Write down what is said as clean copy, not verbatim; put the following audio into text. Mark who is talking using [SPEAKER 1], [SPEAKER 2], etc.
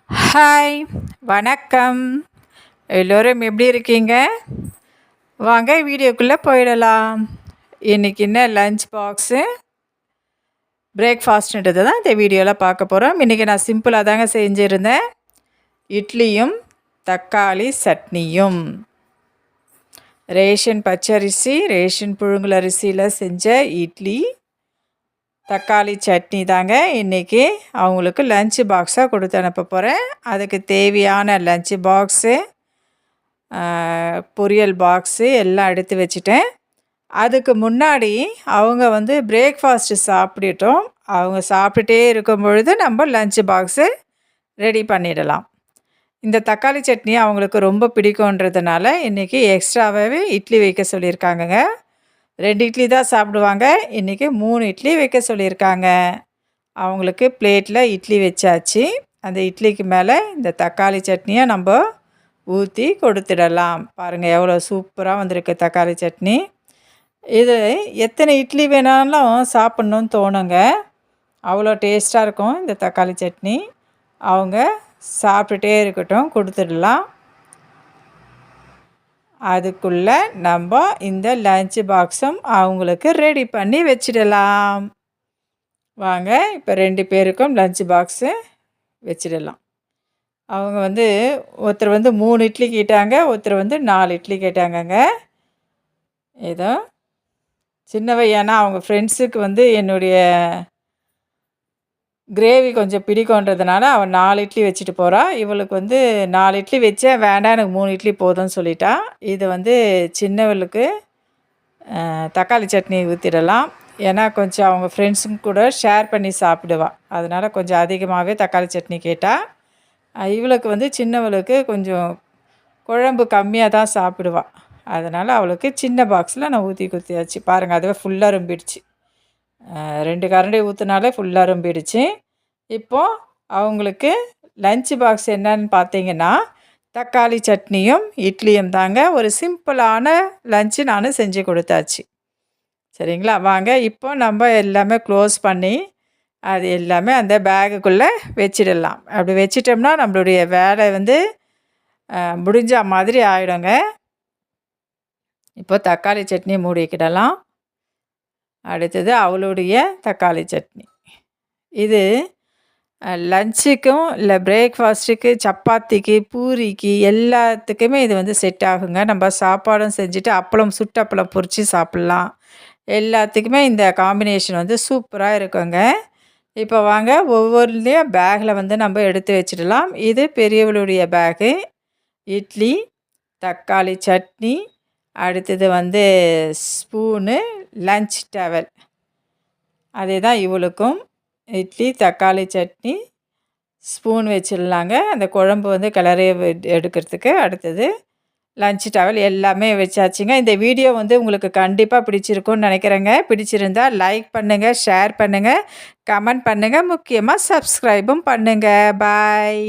[SPEAKER 1] Hi, வணக்கம். எல்லோரும் எப்படி இருக்கீங்க? வாங்க வீடியோக்குள்ளே போயிடலாம். இன்றைக்கி என்ன லஞ்ச் பாக்ஸு பிரேக்ஃபாஸ்ட்டுன்றதை தான் இந்த வீடியோவில் பார்க்க போகிறோம். இன்றைக்கி நான் சிம்பிளாக தாங்க செஞ்சுருந்தேன். இட்லியும் தக்காளி சட்னியும். ரேஷன் பச்சரிசி, ரேஷன் புழுங்கல் அரிசியில் செஞ்ச இட்லி தக்காளி சட்னி தாங்க இன்றைக்கி அவங்களுக்கு லன்ச்சு பாக்ஸாக கொடுத்து அனுப்ப போகிறேன். அதுக்கு தேவையான லன்ச்சு பாக்ஸு, பொரியல் பாக்ஸு எல்லாம் எடுத்து வச்சுட்டேன். அதுக்கு முன்னாடி அவங்க வந்து பிரேக்ஃபாஸ்ட்டு சாப்பிட்டுட்டோம். அவங்க சாப்பிட்டுட்டே இருக்கும் பொழுது நம்ம லன்ச்சு பாக்ஸு ரெடி பண்ணிடலாம். இந்த தக்காளி சட்னி அவங்களுக்கு ரொம்ப பிடிக்குன்றதுனால இன்றைக்கி எக்ஸ்ட்ராவாகவே இட்லி வைக்க சொல்லியிருக்காங்கங்க. 2 இட்லி தான் சாப்பிடுவாங்க. இன்றைக்கி 3 இட்லி வைக்க சொல்லியிருக்காங்க. அவங்களுக்கு பிளேட்டில் இட்லி வச்சாச்சு. அந்த இட்லிக்கு மேலே இந்த தக்காளி சட்னியை நம்ம ஊற்றி கொடுத்துடலாம். பாருங்கள் எவ்வளோ சூப்பராக வந்திருக்கு தக்காளி சட்னி. இது எத்தனை இட்லி வேணாலும் சாப்பிட்ணுன்னு தோணுங்க. அவ்வளோ டேஸ்ட்டாக இருக்கும் இந்த தக்காளி சட்னி. அவங்க சாப்பிட்டுட்டே இருக்கட்டும், கொடுத்துடலாம். அதுக்குள்ளே நம்ம இந்த லன்ச் பாக்ஸும் அவங்களுக்கு ரெடி பண்ணி வச்சிடலாம். வாங்க இப்போ 2 பேருக்கும் லன்ச் பாக்ஸு வச்சிடலாம். அவங்க வந்து ஒருத்தர் வந்து 3 இட்லி கேட்டாங்க, ஒருத்தர் வந்து 4 இட்லி கேட்டாங்கங்க. ஏதோ சின்னவ ஏன்னா அவங்க ஃப்ரெண்ட்ஸுக்கு வந்து என்னுடைய கிரேவி கொஞ்சம் பிடிக்குன்றதுனால அவள் 4 இட்லி வச்சுட்டு போகிறா. இவளுக்கு வந்து 4 இட்லி வச்சேன், வேண்டாம் எனக்கு 3 இட்லி போதும்னு சொல்லிட்டா. இது வந்து சின்னவளுக்கு தக்காளி சட்னி ஊற்றிடலாம். ஏன்னா கொஞ்சம் அவங்க ஃப்ரெண்ட்ஸுங்க கூட ஷேர் பண்ணி சாப்பிடுவாள். அதனால் கொஞ்சம் அதிகமாகவே தக்காளி சட்னி கேட்டால். இவளுக்கு வந்து சின்னவளுக்கு கொஞ்சம் குழம்பு கம்மியாக தான் சாப்பிடுவாள். அதனால் அவளுக்கு சின்ன பாக்ஸில் நான் ஊற்றி குத்தியாச்சு. பாருங்கள் அதுவே ஃபுல்லாக ரொம்பிடுச்சு. 2 கரண்டி ஊற்றினாலே ஃபுல்லாக ரொம்பிடுச்சு. இப்போது அவங்களுக்கு லன்ச்சு பாக்ஸ் என்னன்னு பார்த்தீங்கன்னா தக்காளி சட்னியும் இட்லியும் தாங்க. ஒரு சிம்பிளான லன்ச்சு நான் செஞ்சு கொடுத்தாச்சு. சரிங்களா? வாங்க இப்போ நம்ம எல்லாமே க்ளோஸ் பண்ணி அது எல்லாமே அந்த பேகுக்குள்ளே வச்சிடலாம். அப்படி வச்சிட்டோம்னா நம்மளுடைய வேலை வந்து முடிஞ்ச மாதிரி ஆகிடுங்க. இப்போ தக்காளி சட்னி மூடிக்கிடலாம். அடுத்தது அவளுடைய தக்காளி சட்னி. இது லன்ச்சுக்கும் இல்லை பிரேக்ஃபாஸ்ட்டுக்கு, சப்பாத்திக்கு, பூரிக்கு எல்லாத்துக்குமே இது வந்து செட் ஆகுங்க. நம்ம சாப்பாடும் செஞ்சுட்டு அப்பளம் சுட்டு அப்பளம் பொரித்து சாப்பிட்லாம். எல்லாத்துக்குமே இந்த காம்பினேஷன் வந்து சூப்பராக இருக்குங்க. இப்போ வாங்க ஒவ்வொருலேயும் பேக்கில் வந்து நம்ம எடுத்து வச்சிடலாம். இது பெரியவளுடைய பேகு. இட்லி, தக்காளி சட்னி, அடுத்தது வந்து ஸ்பூனு, லன்ச் டவல். அதே தான் இவளுக்கும் இட்லி, தக்காளி சட்னி, ஸ்பூன் வச்சிடலாங்க. அந்த குழம்பு வந்து கிளறி எடுக்கிறதுக்கு. அடுத்தது லன்ச் டவல் எல்லாமே வச்சாச்சுங்க. இந்த வீடியோ வந்து உங்களுக்கு கண்டிப்பாக பிடிச்சிருக்கும்னு நினைக்கிறேங்க. பிடிச்சிருந்தால் லைக் பண்ணுங்கள், ஷேர் பண்ணுங்கள், கமெண்ட் பண்ணுங்கள், முக்கியமாக சப்ஸ்கிரைபும் பண்ணுங்கள். பாய்.